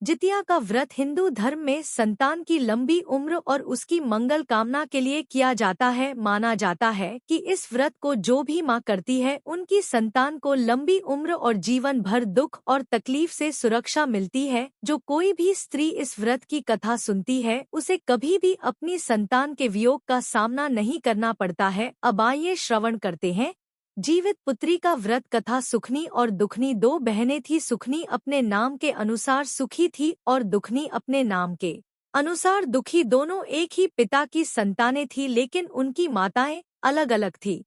जितिया का व्रत हिंदू धर्म में संतान की लंबी उम्र और उसकी मंगल कामना के लिए किया जाता है। माना जाता है कि इस व्रत को जो भी माँ करती है उनकी संतान को लंबी उम्र और जीवन भर दुख और तकलीफ से सुरक्षा मिलती है। जो कोई भी स्त्री इस व्रत की कथा सुनती है उसे कभी भी अपनी संतान के वियोग का सामना नहीं करना पड़ता है। अब आइए श्रवण करते हैं जीवित पुत्री का व्रत कथा। सुखनी और दुखनी दो बहनें थी। सुखनी अपने नाम के अनुसार सुखी थी और दुखनी अपने नाम के अनुसार दुखी। दोनों एक ही पिता की संतानें थी, लेकिन उनकी माताएं अलग अलग थी।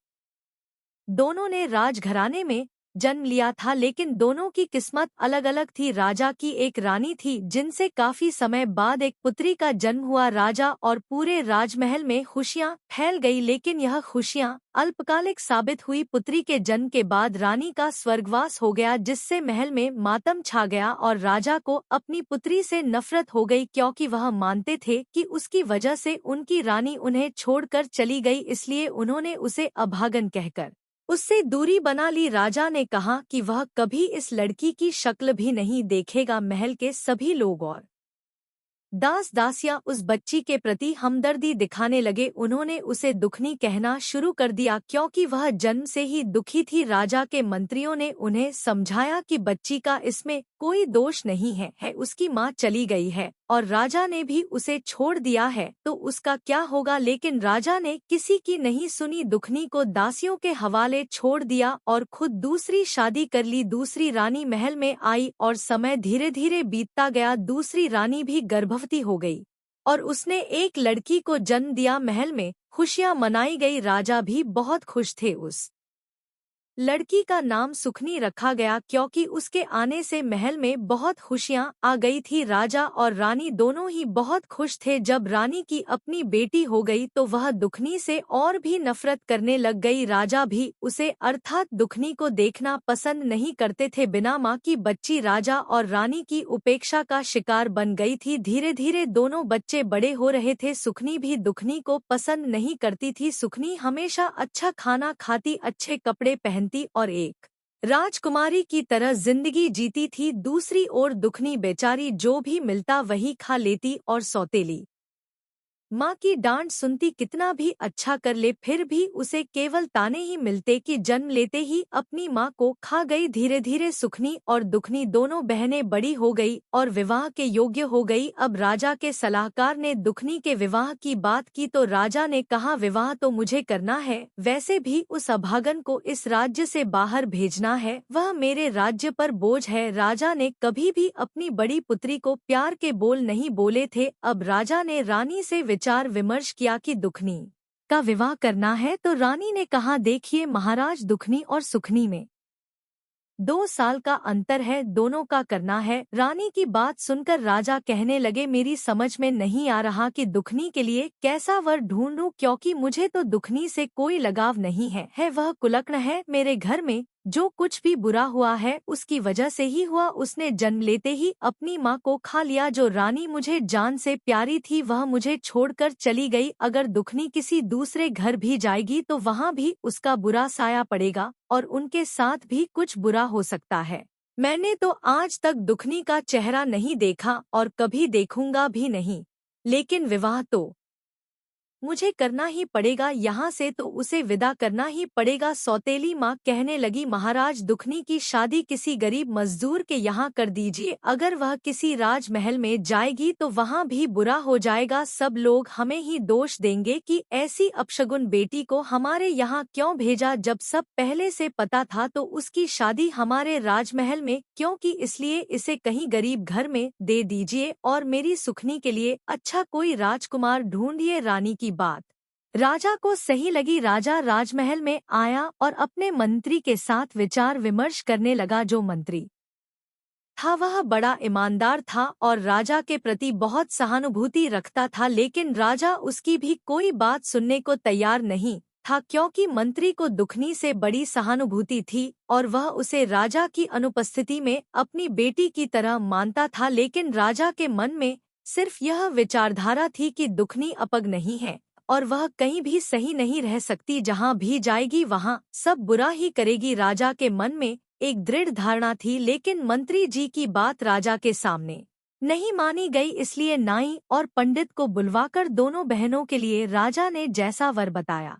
दोनों ने राजघराने में जन्म लिया था, लेकिन दोनों की किस्मत अलग अलग थी। राजा की एक रानी थी जिनसे काफी समय बाद एक पुत्री का जन्म हुआ। राजा और पूरे राजमहल में खुशियां फैल गई, लेकिन यह खुशियां अल्पकालिक साबित हुई। पुत्री के जन्म के बाद रानी का स्वर्गवास हो गया, जिससे महल में मातम छा गया और राजा को अपनी पुत्री से नफरत हो गई, क्योंकि वह मानते थे कि उसकी वजह से उनकी रानी उन्हें छोड़कर चली गई। इसलिए उन्होंने उसे अभागन कहकर उससे दूरी बना ली। राजा ने कहा कि वह कभी इस लड़की की शक्ल भी नहीं देखेगा। महल के सभी लोग और दास दासियां उस बच्ची के प्रति हमदर्दी दिखाने लगे। उन्होंने उसे दुखनी कहना शुरू कर दिया, क्योंकि वह जन्म से ही दुखी थी। राजा के मंत्रियों ने उन्हें समझाया कि बच्ची का इसमें कोई दोष नहीं है, उसकी माँ चली गई है और राजा ने भी उसे छोड़ दिया है, तो उसका क्या होगा। लेकिन राजा ने किसी की नहीं सुनी। दुखनी को दासियों के हवाले छोड़ दिया और खुद दूसरी शादी कर ली। दूसरी रानी महल में आई और समय धीरे धीरे बीतता गया। दूसरी रानी भी गर्भवती हो गई और उसने एक लड़की को जन्म दिया। महल में खुशियां मनाई गई। राजा भी बहुत खुश थे। उस लड़की का नाम सुखनी रखा गया, क्योंकि उसके आने से महल में बहुत खुशियां आ गई थी। राजा और रानी दोनों ही बहुत खुश थे। जब रानी की अपनी बेटी हो गई तो वह दुखनी से और भी नफरत करने लग गई। राजा भी उसे अर्थात दुखनी को देखना पसंद नहीं करते थे। बिना माँ की बच्ची राजा और रानी की उपेक्षा का शिकार बन गई थी। धीरे धीरे दोनों बच्चे बड़े हो रहे थे। सुखनी भी दुखनी को पसंद नहीं करती थी। सुखनी हमेशा अच्छा खाना खाती, अच्छे कपड़े पहनती और एक राजकुमारी की तरह जिंदगी जीती थी। दूसरी ओर दुखनी बेचारी जो भी मिलता वही खा लेती और सौतेली माँ की डांट सुनती। कितना भी अच्छा कर ले फिर भी उसे केवल ताने ही मिलते कि जन्म लेते ही अपनी माँ को खा गई। धीरे धीरे सुखनी और दुखनी दोनों बहनें बड़ी हो गई और विवाह के योग्य हो गई। अब राजा के सलाहकार ने दुखनी के विवाह की बात की तो राजा ने कहा, विवाह तो मुझे करना है, वैसे भी उस अभागन को इस राज्य से बाहर भेजना है, वह मेरे राज्य पर बोझ है। राजा ने कभी भी अपनी बड़ी पुत्री को प्यार के बोल नहीं बोले थे। अब राजा ने रानी से विचार विमर्श किया कि दुखनी का विवाह करना है, तो रानी ने कहा, देखिए महाराज, दुखनी और सुखनी में 2 साल का अंतर है, दोनों का करना है। रानी की बात सुनकर राजा कहने लगे, मेरी समझ में नहीं आ रहा कि दुखनी के लिए कैसा वर ढूंढूं, क्योंकि मुझे तो दुखनी से कोई लगाव नहीं है वह कुलग्न है। मेरे घर में जो कुछ भी बुरा हुआ है उसकी वजह से ही हुआ। उसने जन्म लेते ही अपनी माँ को खा लिया। जो रानी मुझे जान से प्यारी थी वह मुझे छोड़कर चली गई। अगर दुखनी किसी दूसरे घर भी जाएगी तो वहाँ भी उसका बुरा साया पड़ेगा और उनके साथ भी कुछ बुरा हो सकता है। मैंने तो आज तक दुखनी का चेहरा नहीं देखा और कभी देखूंगा भी नहीं, लेकिन विवाह तो मुझे करना ही पड़ेगा, यहाँ से तो उसे विदा करना ही पड़ेगा। सौतेली माँ कहने लगी, महाराज, दुखनी की शादी किसी गरीब मजदूर के यहाँ कर दीजिए। अगर वह किसी राजमहल में जाएगी तो वहाँ भी बुरा हो जाएगा। सब लोग हमें ही दोष देंगे कि ऐसी अपशगुन बेटी को हमारे यहाँ क्यों भेजा। जब सब पहले से पता था तो उसकी शादी हमारे राजमहल में क्यों की। इसलिए इसे कहीं गरीब घर में दे दीजिए और मेरी सुखनी के लिए अच्छा कोई राजकुमार ढूंढिए। रानी की बात राजा को सही लगी। राजा राजमहल में आया और अपने मंत्री के साथ विचार विमर्श करने लगा। जो मंत्री था वह बड़ा ईमानदार था और राजा के प्रति बहुत सहानुभूति रखता था, लेकिन राजा उसकी भी कोई बात सुनने को तैयार नहीं था, क्योंकि मंत्री को दुखनी से बड़ी सहानुभूति थी और वह उसे राजा की अनुपस्थिति में अपनी बेटी की तरह मानता था। लेकिन राजा के मन में सिर्फ यह विचारधारा थी कि दुखनी अपग नहीं है और वह कहीं भी सही नहीं रह सकती। जहाँ भी जाएगी वहाँ सब बुरा ही करेगी। राजा के मन में एक दृढ़ धारणा थी, लेकिन मंत्री जी की बात राजा के सामने नहीं मानी गई, इसलिए नाई और पंडित को बुलवाकर दोनों बहनों के लिए राजा ने जैसा वर बताया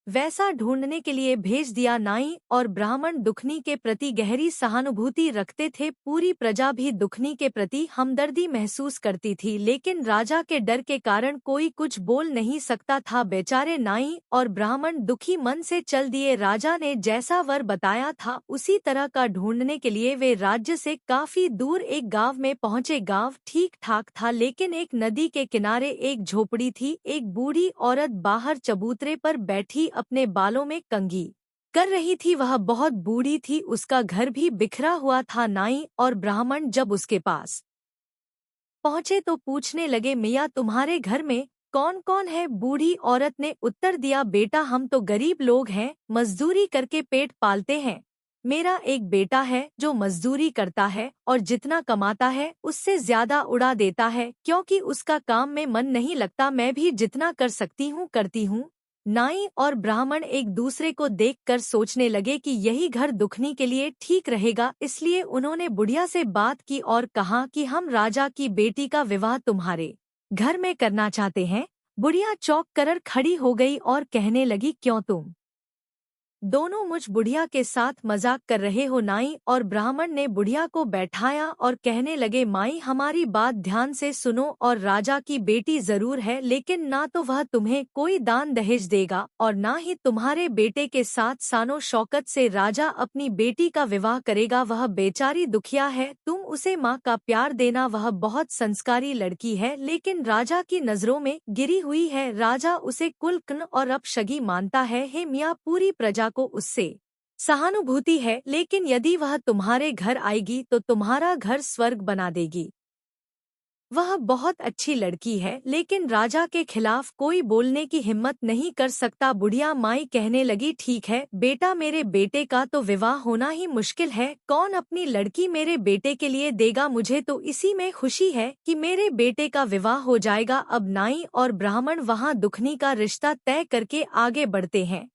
वैसा ढूंढने के लिए भेज दिया। नाई और ब्राह्मण दुखनी के प्रति गहरी सहानुभूति रखते थे। पूरी प्रजा भी दुखनी के प्रति हमदर्दी महसूस करती थी, लेकिन राजा के डर के कारण कोई कुछ बोल नहीं सकता था। बेचारे नाई और ब्राह्मण दुखी मन से चल दिए। राजा ने जैसा वर बताया था उसी तरह का ढूंढने के लिए वे राज्य से काफी दूर एक गांव में पहुंचे। गांव ठीक ठाक था, लेकिन एक नदी के किनारे एक झोपड़ी थी। एक बूढ़ी औरत बाहर चबूतरे पर बैठी अपने बालों में कंघी कर रही थी। वह बहुत बूढ़ी थी, उसका घर भी बिखरा हुआ था। नाई और ब्राह्मण जब उसके पास पहुंचे तो पूछने लगे, मियाँ तुम्हारे घर में कौन कौन है? बूढ़ी औरत ने उत्तर दिया, बेटा हम तो गरीब लोग हैं, मजदूरी करके पेट पालते हैं। मेरा एक बेटा है जो मजदूरी करता है और जितना कमाता है उससे ज्यादा उड़ा देता है, क्योंकि उसका काम में मन नहीं लगता। मैं भी जितना कर सकती हूँ करती हूँ। नाई और ब्राह्मण एक दूसरे को देखकर सोचने लगे कि यही घर दुखनी के लिए ठीक रहेगा, इसलिए उन्होंने बुढ़िया से बात की और कहा कि हम राजा की बेटी का विवाह तुम्हारे घर में करना चाहते हैं। बुढ़िया चौंक कर खड़ी हो गई और कहने लगी, क्यों तुम दोनों मुझ बुढ़िया के साथ मजाक कर रहे हो? नाई और ब्राह्मण ने बुढ़िया को बैठाया और कहने लगे, माई हमारी बात ध्यान से सुनो, और राजा की बेटी जरूर है, लेकिन ना तो वह तुम्हें कोई दान दहेज देगा और ना ही तुम्हारे बेटे के साथ सानो शौकत से राजा अपनी बेटी का विवाह करेगा। वह बेचारी दुखिया है, तुम उसे माँ का प्यार देना। वह बहुत संस्कारी लड़की है, लेकिन राजा की नजरों में गिरी हुई है। राजा उसे कुलकन और अपशगी मानता है। हे मियाँ, पूरी प्रजा को उससे सहानुभूति है, लेकिन यदि वह तुम्हारे घर आएगी तो तुम्हारा घर स्वर्ग बना देगी। वह बहुत अच्छी लड़की है, लेकिन राजा के खिलाफ कोई बोलने की हिम्मत नहीं कर सकता। बुढ़िया माई कहने लगी, ठीक है बेटा, मेरे बेटे का तो विवाह होना ही मुश्किल है। कौन अपनी लड़की मेरे बेटे के लिए देगा? मुझे तो इसी में खुशी है कि मेरे बेटे का विवाह हो जाएगा। अब नाई और ब्राह्मण वहां दुखनी का रिश्ता तय करके आगे बढ़ते हैं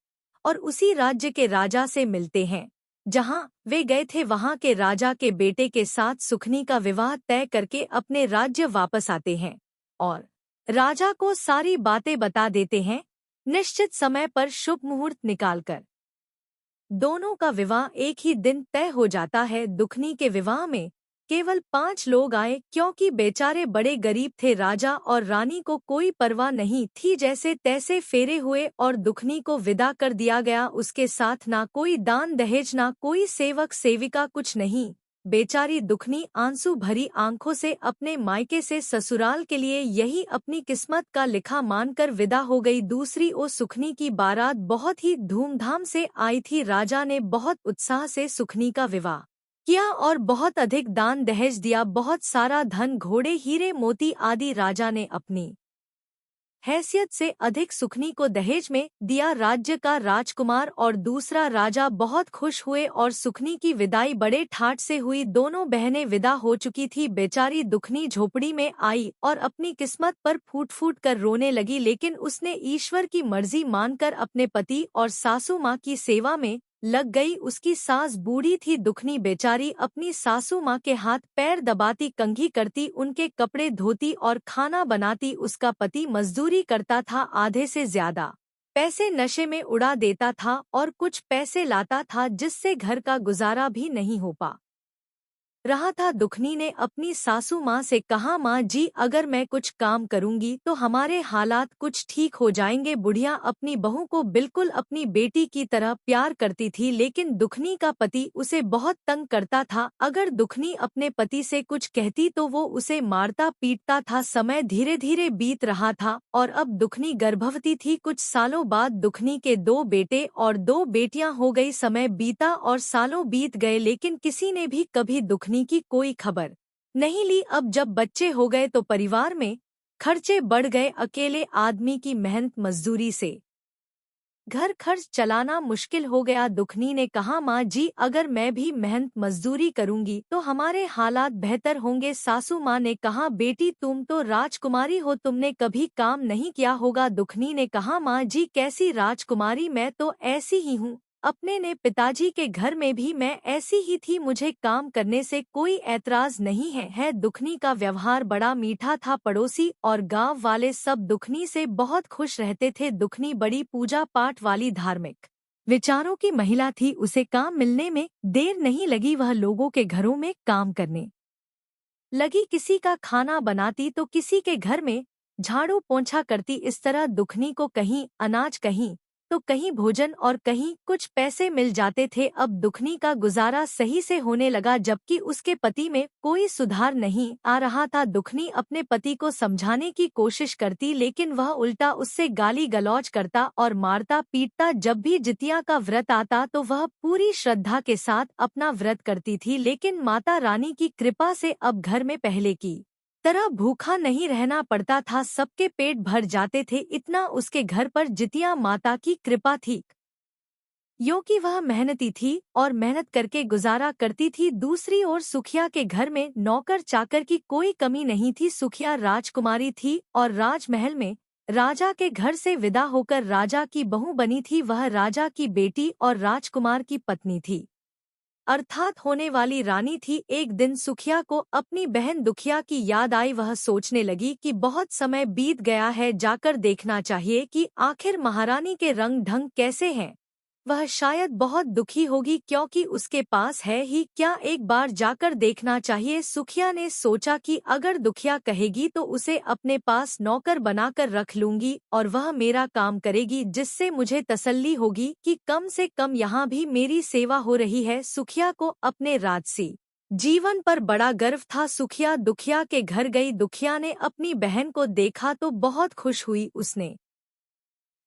और उसी राज्य के राजा से मिलते हैं जहां वे गए थे। वहां के राजा के बेटे के साथ सुखनी का विवाह तय करके अपने राज्य वापस आते हैं और राजा को सारी बातें बता देते हैं। निश्चित समय पर शुभ मुहूर्त निकालकर दोनों का विवाह एक ही दिन तय हो जाता है। दुखनी के विवाह में केवल 5 लोग आए, क्योंकि बेचारे बड़े गरीब थे। राजा और रानी को कोई परवाह नहीं थी, जैसे तैसे फेरे हुए और दुखनी को विदा कर दिया गया। उसके साथ ना कोई दान दहेज, ना कोई सेवक सेविका, कुछ नहीं। बेचारी दुखनी आंसू भरी आंखों से अपने मायके से ससुराल के लिए यही अपनी किस्मत का लिखा मानकर विदा हो गई। दूसरी ओर सुखनी की बारात बहुत ही धूमधाम से आई थी। राजा ने बहुत उत्साह से सुखनी का विवाह किया और बहुत अधिक दान दहेज दिया। बहुत सारा धन, घोड़े, हीरे मोती आदि राजा ने अपनी हैसियत से अधिक सुखनी को दहेज में दिया। राज्य का राजकुमार और दूसरा राजा बहुत खुश हुए और सुखनी की विदाई बड़े ठाट से हुई। दोनों बहनें विदा हो चुकी थी। बेचारी दुखनी झोपड़ी में आई और अपनी किस्मत पर फूट फूट कर रोने लगी, लेकिन उसने ईश्वर की मर्जी मानकर अपने पति और सासू माँ की सेवा में लग गई। उसकी सास बूढ़ी थी। दुखनी बेचारी अपनी सासू माँ के हाथ पैर दबाती, कंघी करती, उनके कपड़े धोती और खाना बनाती। उसका पति मजदूरी करता था, आधे से ज्यादा पैसे नशे में उड़ा देता था और कुछ पैसे लाता था जिससे घर का गुजारा भी नहीं हो पा रहा था। दुखनी ने अपनी सासू माँ से कहा, माँ जी अगर मैं कुछ काम करूंगी तो हमारे हालात कुछ ठीक हो जाएंगे। बुढ़िया अपनी बहू को बिल्कुल अपनी बेटी की तरह प्यार करती थी, लेकिन दुखनी का पति उसे बहुत तंग करता था। अगर दुखनी अपने पति से कुछ कहती तो वो उसे मारता पीटता था। समय धीरे धीरे बीत रहा था और अब दुखनी गर्भवती थी। कुछ सालों बाद दुखनी के 2 बेटे और 2 बेटियां हो गई। समय बीता और सालों बीत गए, लेकिन किसी ने भी कभी दुखनी की कोई खबर नहीं ली। अब जब बच्चे हो गए तो परिवार में खर्चे बढ़ गए। अकेले आदमी की मेहनत मजदूरी से घर खर्च चलाना मुश्किल हो गया। दुखनी ने कहा, माँ जी अगर मैं भी मेहनत मजदूरी करूंगी तो हमारे हालात बेहतर होंगे। सासू माँ ने कहा, बेटी तुम तो राजकुमारी हो, तुमने कभी काम नहीं किया होगा। दुखनी ने कहा, माँ जी कैसी राजकुमारी, मैं तो ऐसी ही हूँ, अपने ने पिताजी के घर में भी मैं ऐसी ही थी, मुझे काम करने से कोई ऐतराज नहीं है। दुखनी का व्यवहार बड़ा मीठा था। पड़ोसी और गांव वाले सब दुखनी से बहुत खुश रहते थे। दुखनी बड़ी पूजा पाठ वाली धार्मिक विचारों की महिला थी। उसे काम मिलने में देर नहीं लगी। वह लोगों के घरों में काम करने लगी, किसी का खाना बनाती तो किसी के घर में झाड़ू पोंछा करती। इस तरह दुखनी को कहीं अनाज, कहीं तो कहीं भोजन और कहीं कुछ पैसे मिल जाते थे। अब दुखनी का गुजारा सही से होने लगा, जबकि उसके पति में कोई सुधार नहीं आ रहा था। दुखनी अपने पति को समझाने की कोशिश करती, लेकिन वह उल्टा उससे गाली गलौज करता और मारता पीटता। जब भी जितिया का व्रत आता तो वह पूरी श्रद्धा के साथ अपना व्रत करती थी, लेकिन माता रानी की कृपा से अब घर में पहले की तरह भूखा नहीं रहना पड़ता था। सबके पेट भर जाते थे, इतना उसके घर पर जितिया माता की कृपा थी। यो कि वह मेहनती थी और मेहनत करके गुजारा करती थी। दूसरी ओर सुखिया के घर में नौकर चाकर की कोई कमी नहीं थी। सुखिया राजकुमारी थी और राजमहल में राजा के घर से विदा होकर राजा की बहू बनी थी। वह राजा की बेटी और राजकुमार की पत्नी थी, अर्थात होने वाली रानी थी। एक दिन सुखिया को अपनी बहन दुखिया की याद आई। वह सोचने लगी कि बहुत समय बीत गया है, जाकर देखना चाहिए कि आखिर महारानी के रंग ढंग कैसे हैं। वह शायद बहुत दुखी होगी, क्योंकि उसके पास है ही क्या, एक बार जाकर देखना चाहिए। सुखिया ने सोचा कि अगर दुखिया कहेगी तो उसे अपने पास नौकर बनाकर रख लूंगी और वह मेरा काम करेगी, जिससे मुझे तसल्ली होगी कि कम से कम यहाँ भी मेरी सेवा हो रही है। सुखिया को अपने राजसी जीवन पर बड़ा गर्व था। सुखिया दुखिया के घर गई। दुखिया ने अपनी बहन को देखा तो बहुत खुश हुई। उसने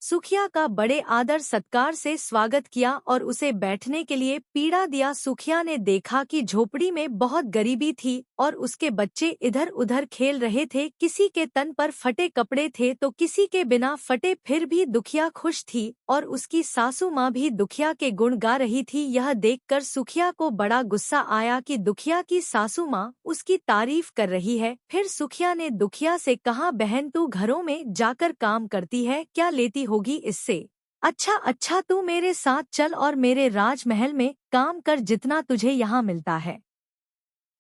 सुखिया का बड़े आदर सत्कार से स्वागत किया और उसे बैठने के लिए पीड़ा दिया। सुखिया ने देखा कि झोपड़ी में बहुत गरीबी थी और उसके बच्चे इधर उधर खेल रहे थे। किसी के तन पर फटे कपड़े थे तो किसी के बिना फटे। फिर भी दुखिया खुश थी और उसकी सासू माँ भी दुखिया के गुण गा रही थी। यह देखकर सुखिया को बड़ा गुस्सा आया कि दुखिया की सासू माँ उसकी तारीफ कर रही है। फिर सुखिया ने दुखिया से कहा, बहन तू घरों में जाकर काम करती है, क्या लेती होगी इससे? अच्छा तू मेरे साथ चल और मेरे राजमहल में काम कर, जितना तुझे यहाँ मिलता है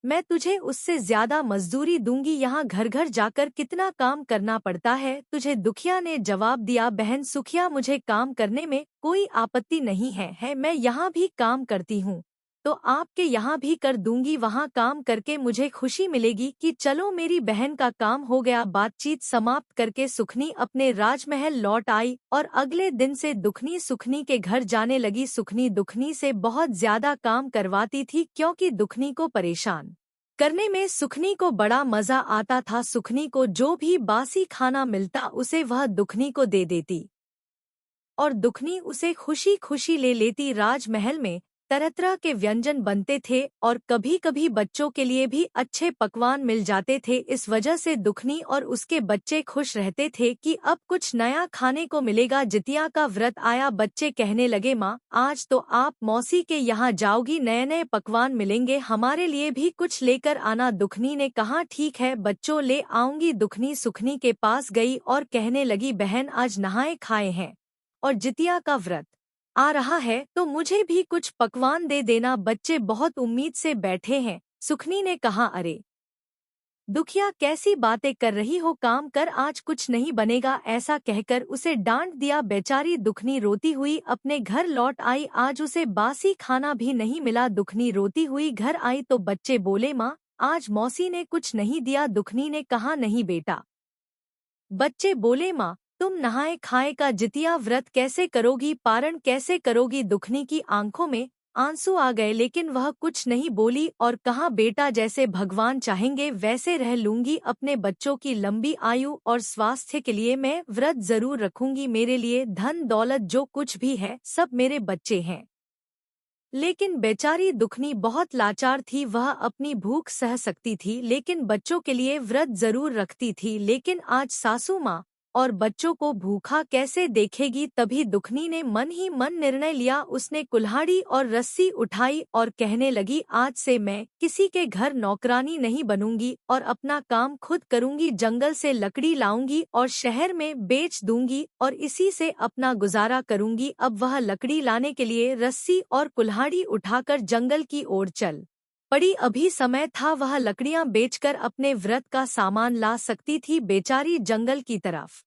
मैं तुझे उससे ज्यादा मजदूरी दूंगी। यहाँ घर घर जाकर कितना काम करना पड़ता है तुझे। दुखिया ने जवाब दिया, बहन सुखिया, मुझे काम करने में कोई आपत्ति नहीं है, मैं यहाँ भी काम करती हूँ तो आपके यहाँ भी कर दूंगी। वहाँ काम करके मुझे खुशी मिलेगी कि चलो मेरी बहन का काम हो गया। बातचीत समाप्त करके सुखनी अपने राजमहल लौट आई और अगले दिन से दुखनी सुखनी के घर जाने लगी। सुखनी दुखनी से बहुत ज्यादा काम करवाती थी, क्योंकि दुखनी को परेशान करने में सुखनी को बड़ा मजा आता था। सुखनी को जो भी बासी खाना मिलता उसे वह दुखनी को दे देती और दुखनी उसे खुशी खुशी ले लेती। राजमहल में तरह तरह के व्यंजन बनते थे और कभी कभी बच्चों के लिए भी अच्छे पकवान मिल जाते थे। इस वजह से दुखनी और उसके बच्चे खुश रहते थे कि अब कुछ नया खाने को मिलेगा। जितिया का व्रत आया। बच्चे कहने लगे, माँ आज तो आप मौसी के यहाँ जाओगी, नए नए पकवान मिलेंगे, हमारे लिए भी कुछ लेकर आना। दुखनी ने कहा, ठीक है बच्चों, ले आऊंगी। दुखनी सुखनी के पास गई और कहने लगी, बहन आज नहाए खाए हैं और जितिया का व्रत आ रहा है तो मुझे भी कुछ पकवान दे देना। बच्चे बहुत उम्मीद से बैठे हैं। सुखनी ने कहा, अरे दुखिया कैसी बातें कर रही हो, काम कर, आज कुछ नहीं बनेगा। ऐसा कहकर उसे डांट दिया। बेचारी दुखनी रोती हुई अपने घर लौट आई। आज उसे बासी खाना भी नहीं मिला। दुखनी रोती हुई घर आई तो बच्चे बोले, माँ आज मौसी ने कुछ नहीं दिया। दुखनी ने कहा, नहीं बेटा। बच्चे बोले, माँ तुम नहाए खाए का जितिया व्रत कैसे करोगी, पारण कैसे करोगी? दुखनी की आंखों में आंसू आ गए, लेकिन वह कुछ नहीं बोली और कहा, बेटा जैसे भगवान चाहेंगे वैसे रह लूंगी। अपने बच्चों की लंबी आयु और स्वास्थ्य के लिए मैं व्रत जरूर रखूंगी। मेरे लिए धन दौलत जो कुछ भी है सब मेरे बच्चे हैं। लेकिन बेचारी दुखनी बहुत लाचार थी। वह अपनी भूख सह सकती थी, लेकिन बच्चों के लिए व्रत जरूर रखती थी। लेकिन आज सासू माँ और बच्चों को भूखा कैसे देखेगी। तभी दुखनी ने मन ही मन निर्णय लिया। उसने कुल्हाड़ी और रस्सी उठाई और कहने लगी, आज से मैं किसी के घर नौकरानी नहीं बनूंगी और अपना काम खुद करूंगी। जंगल से लकड़ी लाऊंगी और शहर में बेच दूंगी और इसी से अपना गुजारा करूंगी। अब वह लकड़ी लाने के लिए रस्सी और कुल्हाड़ी उठाकर जंगल की ओर चल पड़ी। अभी समय था, वह लकड़ियां बेचकर अपने व्रत का सामान ला सकती थी। बेचारी जंगल की तरफ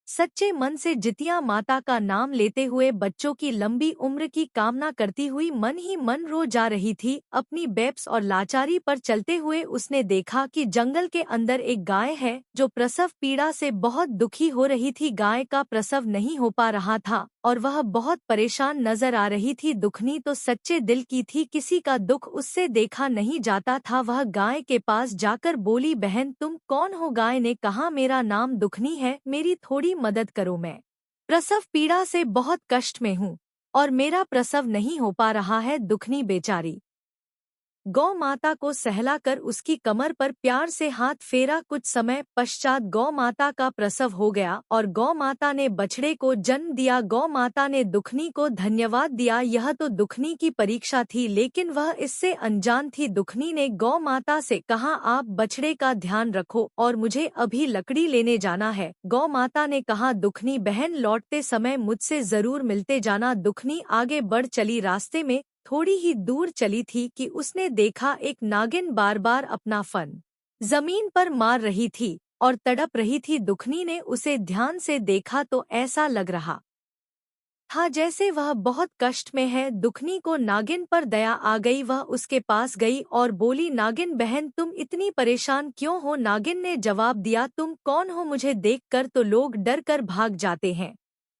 सच्चे मन से जितिया माता का नाम लेते हुए बच्चों की लंबी उम्र की कामना करती हुई मन ही मन रो जा रही थी। अपनी बेब्स और लाचारी पर चलते हुए उसने देखा कि जंगल के अंदर एक गाय है जो प्रसव पीड़ा से बहुत दुखी हो रही थी। गाय का प्रसव नहीं हो पा रहा था और वह बहुत परेशान नजर आ रही थी। दुखनी तो सच्चे दिल की थी, किसी का दुख उससे देखा नहीं जाता था। वह गाय के पास जाकर बोली, बहन तुम कौन हो? गाय ने कहा, मेरा नाम दुखनी है, मेरी थोड़ी मदद करो। मैं प्रसव पीड़ा से बहुत कष्ट में हूँ और मेरा प्रसव नहीं हो पा रहा है। दुखनी बेचारी गौ माता को सहलाकर उसकी कमर पर प्यार से हाथ फेरा। कुछ समय पश्चात गौ माता का प्रसव हो गया और गौ माता ने बछड़े को जन्म दिया। गौ माता ने दुखनी को धन्यवाद दिया। यह तो दुखनी की परीक्षा थी, लेकिन वह इससे अनजान थी। दुखनी ने गौ माता से कहा, आप बछड़े का ध्यान रखो और मुझे अभी लकड़ी लेने जाना है। गौ माता ने कहा, दुखनी बहन लौटते समय मुझसे जरूर मिलते जाना। दुखनी आगे बढ़ चली। रास्ते में थोड़ी ही दूर चली थी कि उसने देखा एक नागिन बार बार अपना फन जमीन पर मार रही थी और तड़प रही थी। दुखनी ने उसे ध्यान से देखा तो ऐसा लग रहा था जैसे वह बहुत कष्ट में है। दुखनी को नागिन पर दया आ गई। वह उसके पास गई और बोली, नागिन बहन तुम इतनी परेशान क्यों हो? नागिन ने जवाब दिया, तुम कौन हो? मुझे देखकर तो लोग डर कर भाग जाते हैं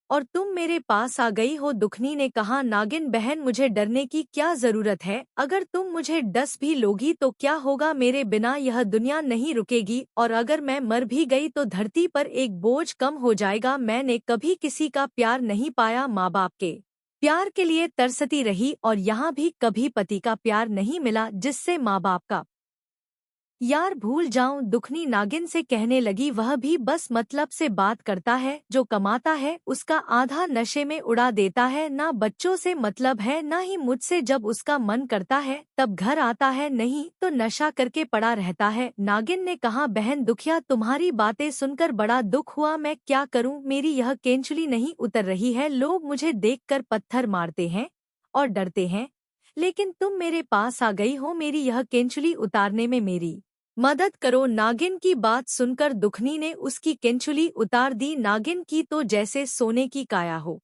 और तुम मेरे पास आ गई हो। दुखनी ने कहा, नागिन बहन मुझे डरने की क्या जरूरत है? अगर तुम मुझे डस भी लोगी तो क्या होगा? मेरे बिना यह दुनिया नहीं रुकेगी और अगर मैं मर भी गई तो धरती पर एक बोझ कम हो जाएगा। मैंने कभी किसी का प्यार नहीं पाया, माँ बाप के प्यार के लिए तरसती रही और यहाँ भी कभी पति का प्यार नहीं मिला जिससे माँ बाप का यार भूल जाऊं। दुखनी नागिन से कहने लगी, वह भी बस मतलब से बात करता है, जो कमाता है उसका आधा नशे में उड़ा देता है। ना बच्चों से मतलब है ना ही मुझसे। जब उसका मन करता है तब घर आता है, नहीं तो नशा करके पड़ा रहता है। नागिन ने कहा, बहन दुखिया तुम्हारी बातें सुनकर बड़ा दुख हुआ, मैं क्या करूं? मेरी यह केंचुली नहीं उतर रही है। लोग मुझे देखकर पत्थर मारते हैं और डरते हैं, लेकिन तुम मेरे पास आ गई हो मेरी यह केंचुली उतारने में, मेरी मदद करो। नागिन की बात सुनकर दुखनी ने उसकी केंचुली उतार दी। नागिन की तो जैसे सोने की काया हो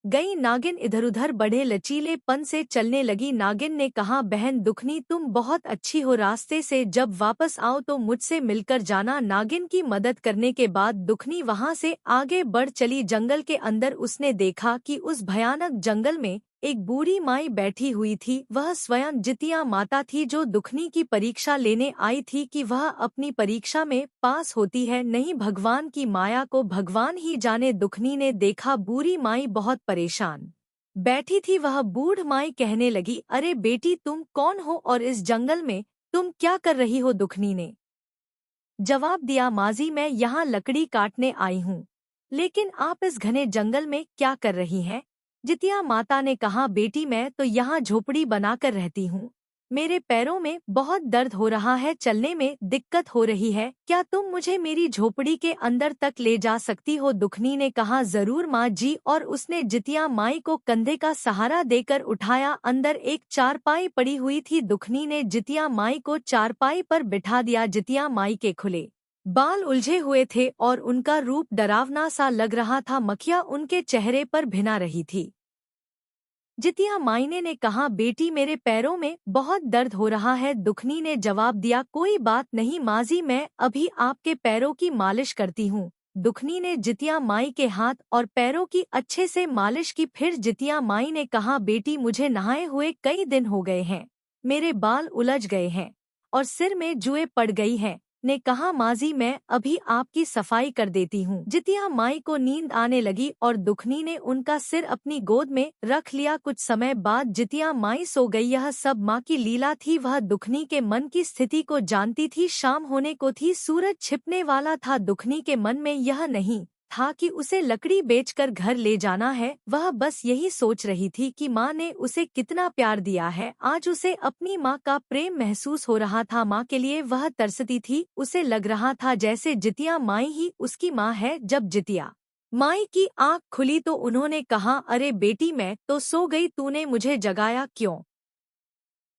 गई। नागिन इधर उधर बड़े लचीलेपन से चलने लगी। नागिन ने कहा, बहन दुखनी तुम बहुत अच्छी हो, रास्ते से जब वापस आओ तो मुझसे मिलकर जाना। नागिन की मदद करने के बाद दुखनी वहां से आगे बढ़ चली। जंगल के अंदर उसने देखा कि उस भयानक जंगल में एक बूढ़ी माई बैठी हुई थी। वह स्वयं जितिया माता थी जो दुखनी की परीक्षा लेने आई थी कि वह अपनी परीक्षा में पास होती है नहीं। भगवान की माया को भगवान ही जाने। दुखनी ने देखा बूढ़ी माई बहुत परेशान बैठी थी। वह बूढ़ माई कहने लगी, अरे बेटी तुम कौन हो और इस जंगल में तुम क्या कर रही हो? दुखनी ने जवाब दिया, माजी मैं यहाँ लकड़ी काटने आई हूँ, लेकिन आप इस घने जंगल में क्या कर रही हैं? जितिया माता ने कहा, बेटी मैं तो यहाँ झोपड़ी बनाकर रहती हूँ, मेरे पैरों में बहुत दर्द हो रहा है, चलने में दिक्कत हो रही है, क्या तुम मुझे मेरी झोपड़ी के अंदर तक ले जा सकती हो? दुखनी ने कहा, जरूर माँ जी, और उसने जितिया माई को कंधे का सहारा देकर उठाया। अंदर एक चारपाई पड़ी हुई थी। दुखनी ने जितिया माई को चारपाई पर बिठा दिया। जितिया माई के खुले बाल उलझे हुए थे और उनका रूप डरावना सा लग रहा था। मक्खियाँ उनके चेहरे पर भिना रही थी। जितिया मायने ने कहा, बेटी मेरे पैरों में बहुत दर्द हो रहा है। दुखनी ने जवाब दिया, कोई बात नहीं माजी, मैं अभी आपके पैरों की मालिश करती हूँ। दुखनी ने जितिया माई के हाथ और पैरों की अच्छे से मालिश की। फिर जितिया माई ने कहा, बेटी मुझे नहाए हुए कई दिन हो गए हैं, मेरे बाल उलझ गए हैं और सिर में जुएं पड़ गई हैं। ने कहा, माजी मैं अभी आपकी सफाई कर देती हूँ। जितिया माई को नींद आने लगी और दुखनी ने उनका सिर अपनी गोद में रख लिया। कुछ समय बाद जितिया माई सो गई। यह सब माँ की लीला थी। वह दुखनी के मन की स्थिति को जानती थी। शाम होने को थी, सूरज छिपने वाला था। दुखनी के मन में यह नहीं था कि उसे लकड़ी बेचकर घर ले जाना है। वह बस यही सोच रही थी कि माँ ने उसे कितना प्यार दिया है। आज उसे अपनी माँ का प्रेम महसूस हो रहा था। माँ के लिए वह तरसती थी। उसे लग रहा था जैसे जितिया माई ही उसकी माँ है। जब जितिया माई की आँख खुली तो उन्होंने कहा, अरे बेटी, मैं तो सो गई, तूने मुझे जगाया क्यों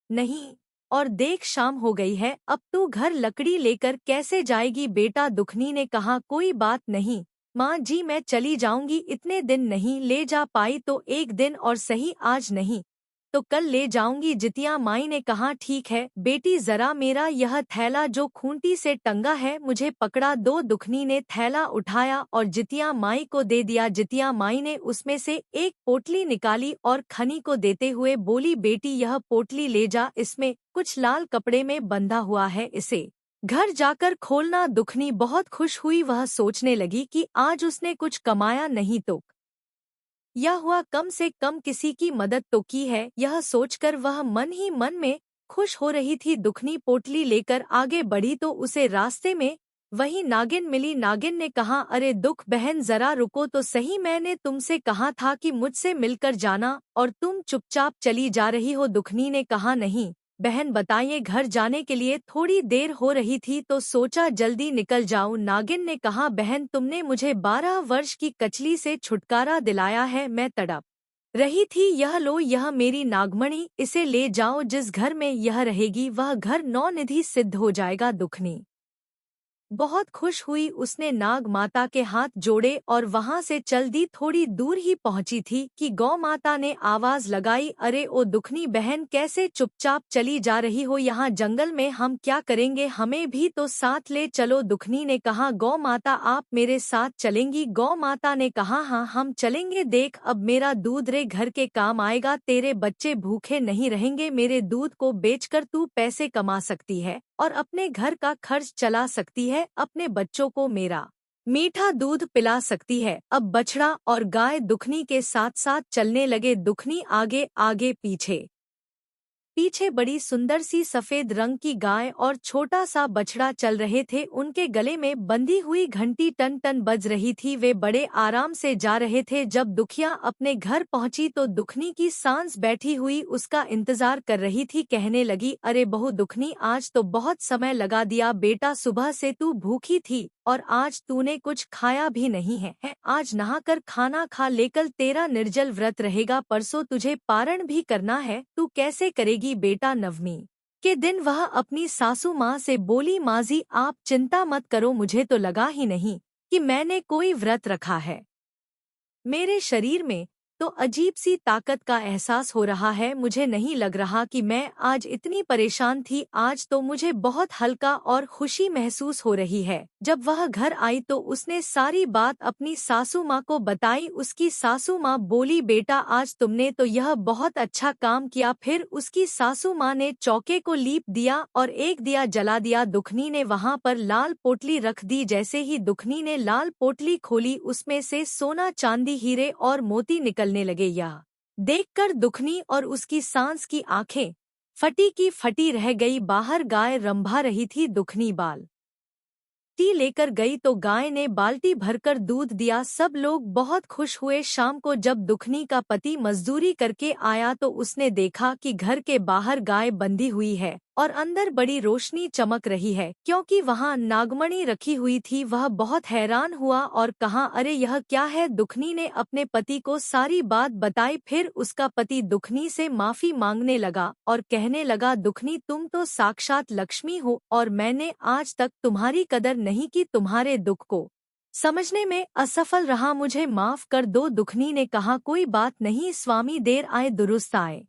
नहीं? और देख, शाम हो गई है, अब तू घर लकड़ी लेकर कैसे जाएगी बेटा? दुखनी ने कहा, कोई बात नहीं माँ जी, मैं चली जाऊंगी। इतने दिन नहीं ले जा पाई तो एक दिन और सही, आज नहीं तो कल ले जाऊंगी। जितिया माई ने कहा, ठीक है बेटी, जरा मेरा यह थैला जो खूंटी से टंगा है मुझे पकड़ा दो। दुखनी ने थैला उठाया और जितिया माई को दे दिया। जितिया माई ने उसमें से एक पोटली निकाली और खनी को देते हुए बोली, बेटी यह पोटली ले जा, इसमें कुछ लाल कपड़े में बंधा हुआ है, इसे घर जाकर खोलना। दुखनी बहुत खुश हुई। वह सोचने लगी कि आज उसने कुछ कमाया नहीं तो यह हुआ, कम से कम किसी की मदद तो की है। यह सोचकर वह मन ही मन में खुश हो रही थी। दुखनी पोटली लेकर आगे बढ़ी तो उसे रास्ते में वही नागिन मिली। नागिन ने कहा, अरे दुख बहन, जरा रुको तो सही, मैंने तुमसे कहा था कि मुझसे मिलकर जाना और तुम चुपचाप चली जा रही हो। दुखनी ने कहा, नहीं बहन बताइए, घर जाने के लिए थोड़ी देर हो रही थी तो सोचा जल्दी निकल जाऊं। नागिन ने कहा, बहन तुमने मुझे 12 वर्ष की कचली से छुटकारा दिलाया है, मैं तड़प रही थी। यह लो, यह मेरी नागमणि, इसे ले जाओ। जिस घर में यह रहेगी वह घर नौनिधि सिद्ध हो जाएगा। दुखनी बहुत खुश हुई। उसने नाग माता के हाथ जोड़े और वहां से चल दी। थोड़ी दूर ही पहुंची थी कि गौ माता ने आवाज लगाई, अरे ओ दुखनी बहन, कैसे चुपचाप चली जा रही हो? यहाँ जंगल में हम क्या करेंगे, हमें भी तो साथ ले चलो। दुखनी ने कहा, गौ माता आप मेरे साथ चलेंगी? गौ माता ने कहा, हाँ हम चलेंगे। देख, अब मेरा दूध रे घर के काम आएगा, तेरे बच्चे भूखे नहीं रहेंगे। मेरे दूध को बेचकर तू पैसे कमा सकती है और अपने घर का खर्च चला सकती है, अपने बच्चों को मेरा मीठा दूध पिला सकती है। अब बछड़ा और गाय दुखनी के साथ साथ चलने लगे। दुखनी आगे आगे पीछे पीछे बड़ी सुंदर सी सफेद रंग की गाय और छोटा सा बछड़ा चल रहे थे। उनके गले में बंधी हुई घंटी टन टन बज रही थी। वे बड़े आराम से जा रहे थे। जब दुखिया अपने घर पहुंची तो दुखनी की सांस बैठी हुई उसका इंतजार कर रही थी। कहने लगी, अरे बहू दुखनी, आज तो बहुत समय लगा दिया बेटा, सुबह से तू भूखी थी और आज तूने कुछ खाया भी नहीं है। आज नहाकर खाना खा ले, कल तेरा निर्जल व्रत रहेगा, परसों तुझे पारण भी करना है। तू कैसे करेगी बेटा? नवमी के दिन वह अपनी सासू माँ से बोली, माजी आप चिंता मत करो, मुझे तो लगा ही नहीं कि मैंने कोई व्रत रखा है। मेरे शरीर में तो अजीब सी ताकत का एहसास हो रहा है। मुझे नहीं लग रहा कि मैं आज इतनी परेशान थी। आज तो मुझे बहुत हल्का और खुशी महसूस हो रही है। जब वह घर आई तो उसने सारी बात अपनी सासू माँ को बताई। उसकी सासू माँ बोली, बेटा आज तुमने तो यह बहुत अच्छा काम किया। फिर उसकी सासू माँ ने चौके को लीप दिया और एक दिया जला दिया। दुखनी ने वहाँ पर लाल पोटली रख दी। जैसे ही दुखनी ने लाल पोटली खोली, उसमें से सोना चांदी हीरे और मोती निकलने लगे। यह देखकर दुखनी और उसकी सांस की आंखें फटी की फटी रह गई। बाहर गाय रंभा रही थी। दुखनी बाल्टी लेकर गई तो गाय ने बाल्टी भरकर दूध दिया। सब लोग बहुत खुश हुए। शाम को जब दुखनी का पति मजदूरी करके आया तो उसने देखा कि घर के बाहर गाय बंधी हुई है और अंदर बड़ी रोशनी चमक रही है, क्योंकि वहाँ नागमणि रखी हुई थी। वह बहुत हैरान हुआ और कहा, अरे यह क्या है? दुखनी ने अपने पति को सारी बात बताई। फिर उसका पति दुखनी से माफी मांगने लगा और कहने लगा, दुखनी तुम तो साक्षात लक्ष्मी हो और मैंने आज तक तुम्हारी कदर नहीं की, तुम्हारे दुख को समझने में असफल रहा, मुझे माफ कर दो। दुखनी ने कहा, कोई बात नहीं स्वामी, देर आए दुरुस्त आए।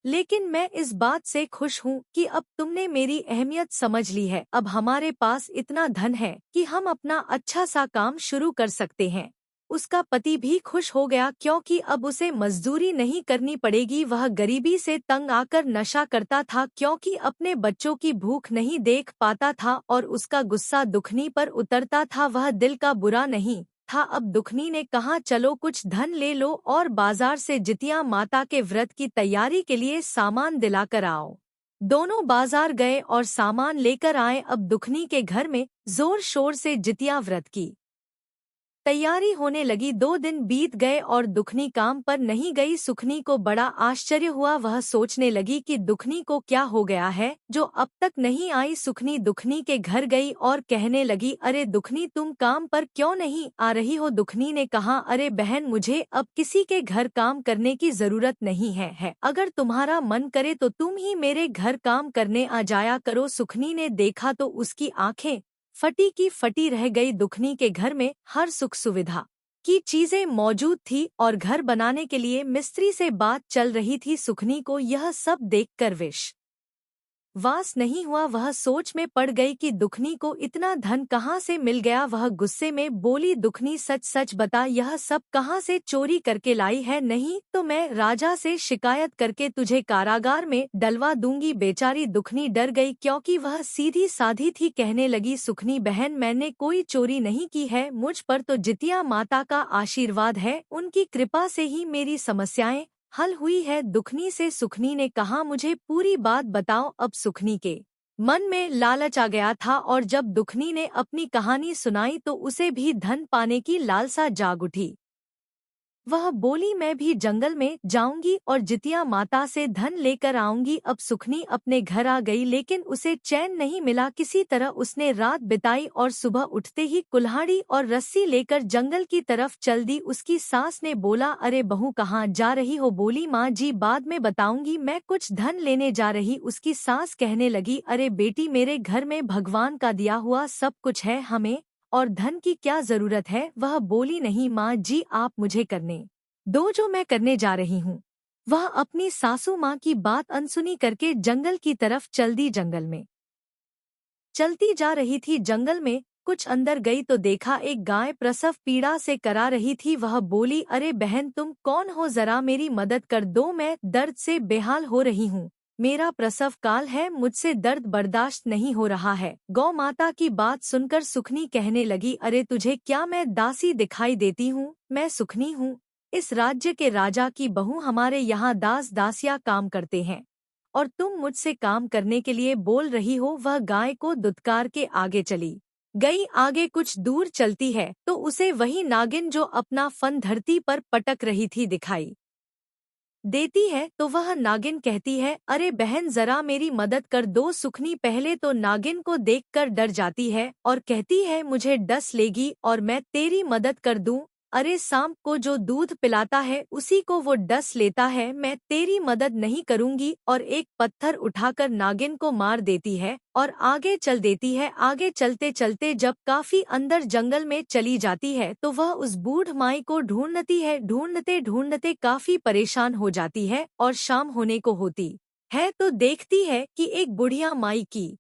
लेकिन मैं इस बात से खुश हूँ कि अब तुमने मेरी अहमियत समझ ली है। अब हमारे पास इतना धन है कि हम अपना अच्छा सा काम शुरू कर सकते हैं। उसका पति भी खुश हो गया क्योंकि अब उसे मजदूरी नहीं करनी पड़ेगी। वह गरीबी से तंग आकर नशा करता था क्योंकि अपने बच्चों की भूख नहीं देख पाता था और उसका गुस्सा दुखनी पर उतरता था। वह दिल का बुरा नहीं था। अब दुखनी ने कहा चलो कुछ धन ले लो और बाजार से जितिया माता के व्रत की तैयारी के लिए सामान दिलाकर आओ। दोनों बाजार गए और सामान लेकर आए। अब दुखनी के घर में जोर शोर से जितिया व्रत की तैयारी होने लगी। 2 दिन बीत गए और दुखनी काम पर नहीं गई। सुखनी को बड़ा आश्चर्य हुआ। वह सोचने लगी कि दुखनी को क्या हो गया है जो अब तक नहीं आई। सुखनी दुखनी के घर गई और कहने लगी अरे दुखनी तुम काम पर क्यों नहीं आ रही हो। दुखनी ने कहा अरे बहन मुझे अब किसी के घर काम करने की जरूरत नहीं है। अगर तुम्हारा मन करे तो तुम ही मेरे घर काम करने आ जाया करो। सुखनी ने देखा तो उसकी आंखें फटी की फटी रह गई। दुखनी के घर में हर सुख सुविधा की चीजें मौजूद थी और घर बनाने के लिए मिस्त्री से बात चल रही थी। सुखनी को यह सब देखकर वास नहीं हुआ। वह सोच में पड़ गई कि दुखनी को इतना धन कहाँ से मिल गया। वह गुस्से में बोली दुखनी सच सच बता यह सब कहाँ से चोरी करके लाई है, नहीं तो मैं राजा से शिकायत करके तुझे कारागार में डलवा दूंगी। बेचारी दुखनी डर गई क्योंकि वह सीधी साधी थी। कहने लगी सुखनी बहन मैंने कोई चोरी नहीं की है, मुझ पर तो जितिया माता का आशीर्वाद है, उनकी कृपा से ही मेरी समस्याएं हल हुई है। दुखनी से सुखनी ने कहा मुझे पूरी बात बताओ। अब सुखनी के मन में लालच आ गया था और जब दुखनी ने अपनी कहानी सुनाई तो उसे भी धन पाने की लालसा जाग उठी। वह बोली मैं भी जंगल में जाऊंगी और जितिया माता से धन लेकर आऊंगी। अब सुखनी अपने घर आ गई लेकिन उसे चैन नहीं मिला। किसी तरह उसने रात बिताई और सुबह उठते ही कुल्हाड़ी और रस्सी लेकर जंगल की तरफ चल दी। उसकी सास ने बोला अरे बहू कहाँ जा रही हो। बोली माँ जी बाद में बताऊंगी, मैं कुछ धन लेने जा रही। उसकी सास कहने लगी अरे बेटी मेरे घर में भगवान का दिया हुआ सब कुछ है, हमें और धन की क्या जरूरत है। वह बोली नहीं माँ जी आप मुझे करने दो जो मैं करने जा रही हूँ। वह अपनी सासू माँ की बात अनसुनी करके जंगल की तरफ चल दी। जंगल में चलती जा रही थी। जंगल में कुछ अंदर गई तो देखा एक गाय प्रसव पीड़ा से करा रही थी। वह बोली अरे बहन तुम कौन हो, जरा मेरी मदद कर दो, मैं दर्द से बेहाल हो रही हूँ। मेरा प्रसव काल है, मुझसे दर्द बर्दाश्त नहीं हो रहा है। गौ माता की बात सुनकर सुखनी कहने लगी अरे तुझे क्या मैं दासी दिखाई देती हूँ, मैं सुखनी हूँ, इस राज्य के राजा की बहू। हमारे यहाँ दास दासिया काम करते हैं और तुम मुझसे काम करने के लिए बोल रही हो। वह गाय को दुत्कार के आगे चली गई। आगे कुछ दूर चलती है तो उसे वही नागिन जो अपना फन धरती पर पटक रही थी दिखाई देती है। तो वह नागिन कहती है अरे बहन जरा मेरी मदद कर दो। सुखनी पहले तो नागिन को देखकर डर जाती है और कहती है मुझे डस लेगी और मैं तेरी मदद कर दूं। अरे सांप को जो दूध पिलाता है उसी को वो डस लेता है, मैं तेरी मदद नहीं करूंगी। और एक पत्थर उठाकर नागिन को मार देती है और आगे चल देती है। आगे चलते चलते जब काफी अंदर जंगल में चली जाती है तो वह उस बूढ़ माई को ढूंढती है। ढूंढते ढूंढते काफी परेशान हो जाती है और शाम होने को होती है तो देखती है कि एक बुढ़िया माई की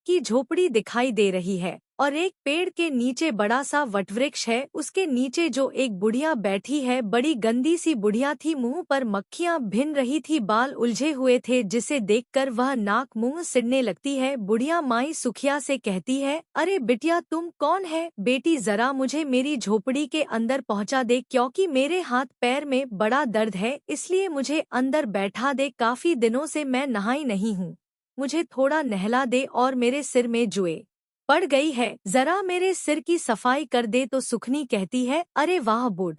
झोपड़ी दिखाई दे रही है और एक पेड़ के नीचे बड़ा सा वटवृक्ष है। उसके नीचे जो एक बुढ़िया बैठी है, बड़ी गंदी सी बुढ़िया थी, मुंह पर मक्खियां भिन रही थी, बाल उलझे हुए थे जिसे देखकर वह नाक मुंह सिड़ने लगती है। बुढ़िया माई सुखिया से कहती है अरे बिटिया तुम कौन है, बेटी जरा मुझे मेरी झोपड़ी के अंदर पहुंचा दे क्योंकि मेरे हाथ पैर में बड़ा दर्द है, इसलिए मुझे अंदर बैठा दे। काफी दिनों से मैं नहाई नहीं हूँ, मुझे थोड़ा नहला दे और मेरे सिर में जुए पड़ गई है, जरा मेरे सिर की सफाई कर दे। तो सुखनी कहती है अरे वाह बूढ़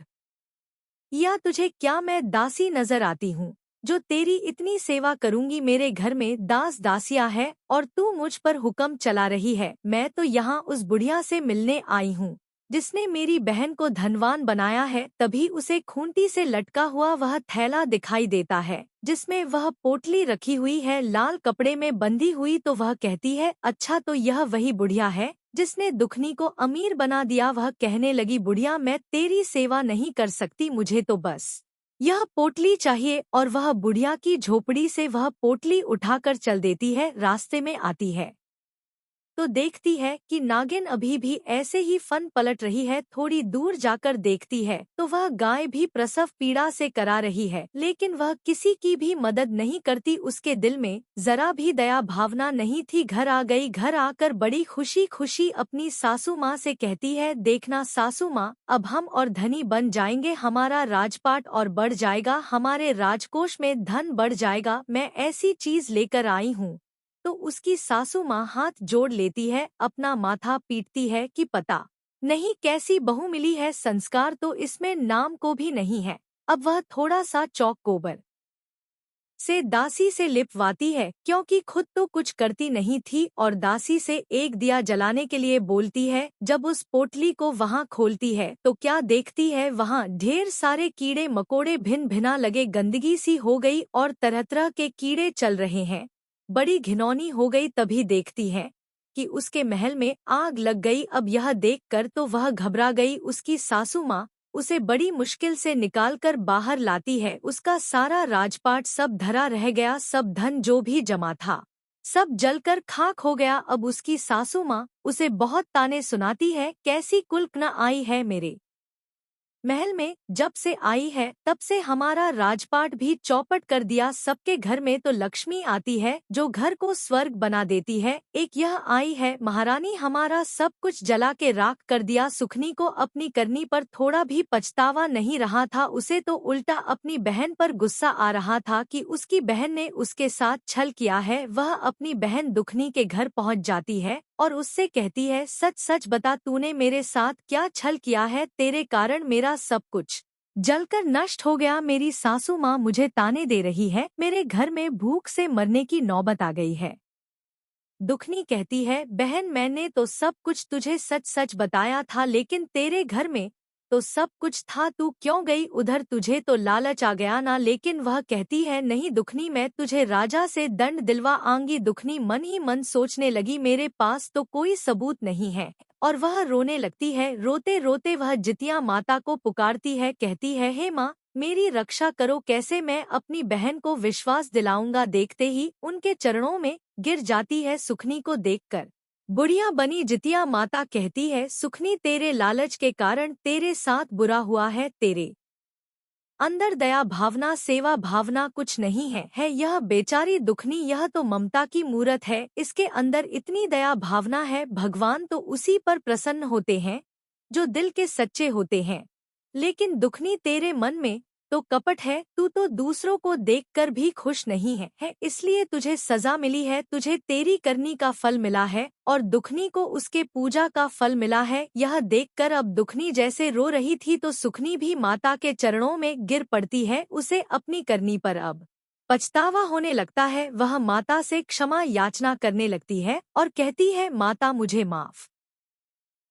या तुझे क्या मैं दासी नजर आती हूँ जो तेरी इतनी सेवा करूंगी। मेरे घर में दास दासिया है और तू मुझ पर हुक्म चला रही है। मैं तो यहाँ उस बुढ़िया से मिलने आई हूँ। जिसने मेरी बहन को धनवान बनाया है। तभी उसे खूंटी से लटका हुआ वह थैला दिखाई देता है जिसमें वह पोटली रखी हुई है, लाल कपड़े में बंधी हुई। तो वह कहती है, अच्छा तो यह वही बुढ़िया है जिसने दुखनी को अमीर बना दिया। वह कहने लगी, बुढ़िया मैं तेरी सेवा नहीं कर सकती, मुझे तो बस यह पोटली चाहिए। और वह बुढ़िया की झोपड़ी से वह पोटली उठाकर चल देती है। रास्ते में आती है तो देखती है कि नागिन अभी भी ऐसे ही फन पलट रही है। थोड़ी दूर जाकर देखती है तो वह गाय भी प्रसव पीड़ा से करा रही है, लेकिन वह किसी की भी मदद नहीं करती। उसके दिल में जरा भी दया भावना नहीं थी। घर आ गई। घर आकर बड़ी खुशी खुशी अपनी सासू माँ से कहती है, देखना सासू माँ, अब हम और धनी बन जाएंगे, हमारा राजपाट और बढ़ जाएगा, हमारे राजकोष में धन बढ़ जाएगा। मैं ऐसी चीज लेकर आई हूँ। तो उसकी सासू माँ हाथ जोड़ लेती है, अपना माथा पीटती है कि पता नहीं कैसी बहू मिली है, संस्कार तो इसमें नाम को भी नहीं है। अब वह थोड़ा सा चौक गोबर से दासी से लिपवाती है, क्योंकि खुद तो कुछ करती नहीं थी, और दासी से एक दिया जलाने के लिए बोलती है। जब उस पोटली को वहाँ खोलती है तो क्या देखती है, वहाँ ढेर सारे कीड़े मकोड़े भिन भिना लगे, गंदगी सी हो गई और तरह तरह के कीड़े चल रहे हैं। बड़ी घिनौनी हो गई। तभी देखती है कि उसके महल में आग लग गई। अब यह देखकर तो वह घबरा गई। उसकी सासू माँ उसे बड़ी मुश्किल से निकालकर बाहर लाती है। उसका सारा राजपाट सब धरा रह गया, सब धन जो भी जमा था सब जलकर खाक हो गया। अब उसकी सासू माँ उसे बहुत ताने सुनाती है, कैसी कुल्क न आई है मेरे महल में, जब से आई है तब से हमारा राजपाट भी चौपट कर दिया। सबके घर में तो लक्ष्मी आती है जो घर को स्वर्ग बना देती है, एक यह आई है महारानी, हमारा सब कुछ जला के राख कर दिया। सुखनी को अपनी करनी पर थोड़ा भी पछतावा नहीं रहा था। उसे तो उल्टा अपनी बहन पर गुस्सा आ रहा था कि उसकी बहन ने उसके साथ छल किया है। वह अपनी बहन दुखनी के घर पहुंच जाती है और उससे कहती है, सच सच बता, तूने मेरे साथ क्या छल किया है, तेरे कारण मेरा सब कुछ जलकर नष्ट हो गया। मेरी सासू माँ मुझे ताने दे रही है, मेरे घर में भूख से मरने की नौबत आ गई है। दुखनी कहती है, बहन मैंने तो सब कुछ तुझे सच सच बताया था, लेकिन तेरे घर में तो सब कुछ था, तू क्यों गई उधर, तुझे तो लालच आ गया ना। लेकिन वह कहती है, नहीं दुखनी, मैं तुझे राजा से दंड दिलवा आऊंगी। दुखनी मन ही मन सोचने लगी, मेरे पास तो कोई सबूत नहीं है, और वह रोने लगती है। रोते रोते वह जितिया माता को पुकारती है, कहती है, हे माँ मेरी रक्षा करो, कैसे मैं अपनी बहन को विश्वास दिलाऊंगा। देखते ही उनके चरणों में गिर जाती है। सुखनी को देखकर बुढ़िया बनी जितिया माता कहती है, सुखनी तेरे लालच के कारण तेरे साथ बुरा हुआ है, तेरे अंदर दया भावना सेवा भावना कुछ नहीं है यह बेचारी दुखनी, यह तो ममता की मूरत है, इसके अंदर इतनी दया भावना है। भगवान तो उसी पर प्रसन्न होते हैं जो दिल के सच्चे होते हैं। लेकिन दुखनी तेरे मन में तो कपट है, तू तो दूसरों को देखकर भी खुश नहीं है इसलिए तुझे सजा मिली है, तुझे तेरी करनी का फल मिला है और दुखनी को उसके पूजा का फल मिला है। यह देखकर अब दुखनी जैसे रो रही थी तो सुखनी भी माता के चरणों में गिर पड़ती है। उसे अपनी करनी पर अब पछतावा होने लगता है। वह माता से क्षमा याचना करने लगती है और कहती है, माता मुझे माफ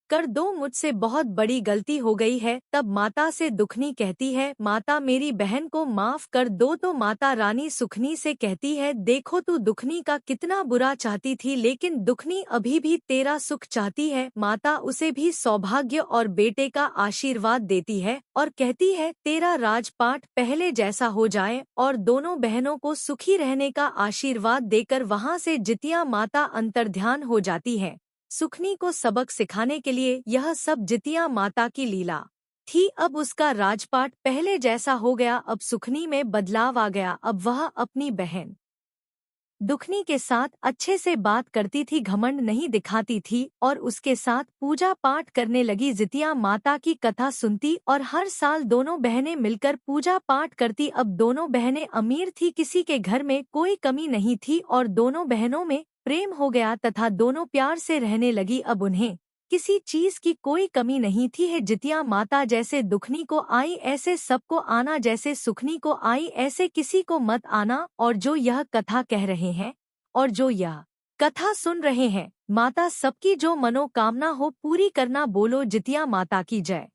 कर दो, मुझसे बहुत बड़ी गलती हो गई है। तब माता से दुखनी कहती है, माता मेरी बहन को माफ कर दो। तो माता रानी सुखनी से कहती है, देखो तू दुखनी का कितना बुरा चाहती थी, लेकिन दुखनी अभी भी तेरा सुख चाहती है। माता उसे भी सौभाग्य और बेटे का आशीर्वाद देती है और कहती है, तेरा राजपाट पहले जैसा हो जाए और दोनों बहनों को सुखी रहने का आशीर्वाद देकर वहाँ से जितिया माता अंतर्ध्यान हो जाती है। सुखनी को सबक सिखाने के लिए यह सब जितिया माता की लीला थी। अब उसका राजपाट पहले जैसा हो गया, अब सुखनी में बदलाव आ गया। अब वह अपनी बहन दुखनी के साथ अच्छे से बात करती थी, घमंड नहीं दिखाती थी और उसके साथ पूजा पाठ करने लगी। जितिया माता की कथा सुनती और हर साल दोनों बहनें मिलकर पूजा पाठ करती। अब दोनों बहनें अमीर थी, किसी के घर में कोई कमी नहीं थी और दोनों बहनों में प्रेम हो गया तथा दोनों प्यार से रहने लगी। अब उन्हें किसी चीज की कोई कमी नहीं थी। है जितिया माता जैसे दुखनी को आई ऐसे सबको आना, जैसे सुखनी को आई ऐसे किसी को मत आना। और जो यह कथा कह रहे हैं और जो यह कथा सुन रहे हैं माता सबकी जो मनोकामना हो पूरी करना, बोलो जितिया माता की जय।